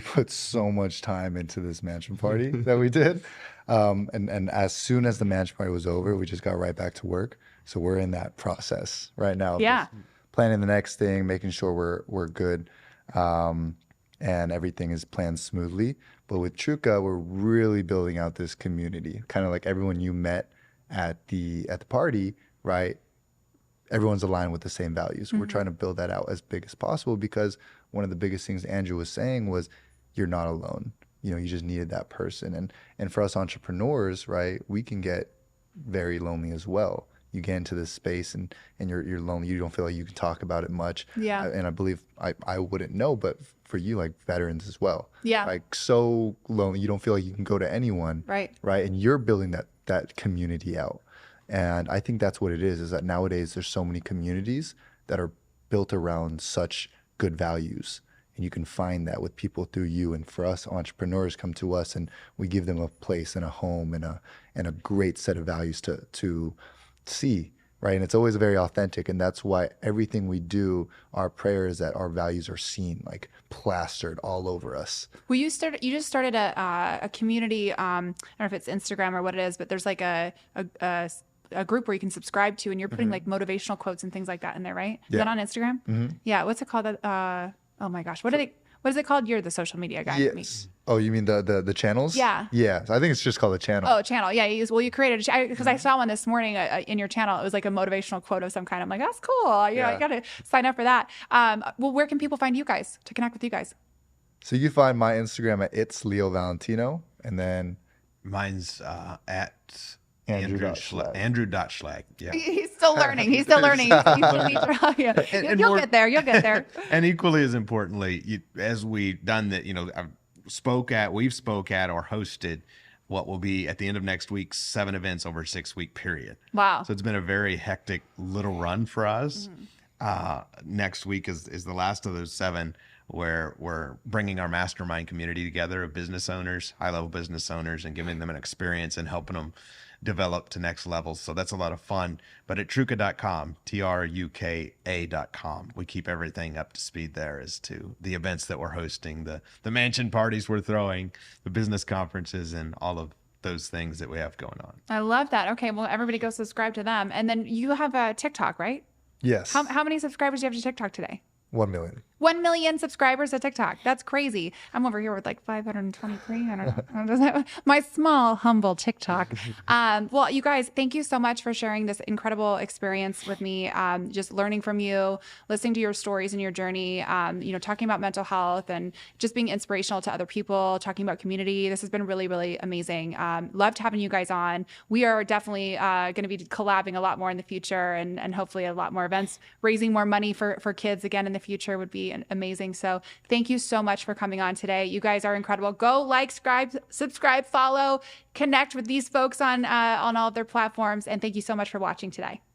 C: put so much time into this mansion party that we did. And as soon as the mansion party was over, we just got right back to work. So we're in that process right now.
A: Yeah.
C: Planning the next thing, making sure we're good, and everything is planned smoothly. But with Truka, we're really building out this community, kind of like everyone you met at the party, right? Everyone's aligned with the same values. Mm-hmm. We're trying to build that out as big as possible, because one of the biggest things Andrew was saying was, you're not alone. You know, you just needed that person. And for us entrepreneurs, right, we can get very lonely as well. You get into this space and you're lonely. You don't feel like you can talk about it much.
A: Yeah.
C: And I believe I wouldn't know, but for you, like veterans as well.
A: Yeah.
C: Like so lonely. You don't feel like you can go to anyone.
A: Right.
C: Right. And you're building that community out. And I think that's what it is that nowadays there's so many communities that are built around such good values. And you can find that with people through you. And for us, entrepreneurs come to us and we give them a place and a home and a great set of values to see, right? And it's always very authentic. And that's why everything we do, our prayer is that our values are seen, like plastered all over us.
A: Well, you just started a community. I don't know if it's Instagram or what it is, but there's like a group where you can subscribe to, and you're putting like motivational quotes and things like that in there, right? Is
C: Yeah.
A: that on Instagram? Yeah. What's it called? Oh my gosh, what is it called? You're the social media guy.
C: Yes. Oh, you mean the channels?
A: Yeah.
C: Yeah. So I think it's just called a channel.
A: Oh, channel. Yeah. You created because I saw one this morning in your channel. It was like a motivational quote of some kind. I'm like, that's cool. You know,
C: Yeah.
A: I got to sign up for that. Well, where can people find you guys to connect with you guys?
C: So you can find my Instagram at It's Leo Valentino, and then
B: Mine's at
C: Andrew.Schlag.
B: Andrew.Schlag. Yeah.
A: He's still learning. He's still learning. Yeah.
B: And
A: You'll
B: more-
A: get there. You'll get there.
B: And equally as importantly, as we've done that, we've spoke at or hosted what will be at the end of next week 7 events over a 6-week period.
A: Wow.
B: So it's been a very hectic little run for us. Next week is the last of those 7, where we're bringing our mastermind community together of business owners, high-level business owners, and giving them an experience and helping them develop to next levels. So that's a lot of fun. But at Truka.com, TRUKA.com, we keep everything up to speed there as to the events that we're hosting, the mansion parties we're throwing, the business conferences, and all of those things that we have going on.
A: I love that. Okay. Well, everybody go subscribe to them. And then you have a TikTok, right?
C: yes,
A: How many subscribers do you have to TikTok today?
C: 1 million.
A: 1 million subscribers to TikTok. That's crazy. I'm over here with like 523. I don't know. My small, humble TikTok. Well, you guys, thank you so much for sharing this incredible experience with me. Just learning from you, listening to your stories and your journey, talking about mental health and just being inspirational to other people, talking about community. This has been really, really amazing. Loved having you guys on. We are definitely going to be collabing a lot more in the future and hopefully a lot more events, raising more money for kids again in the future would be amazing. So thank you so much for coming on today. You guys are incredible. Go like, subscribe, follow, connect with these folks on all of their platforms. And thank you so much for watching today.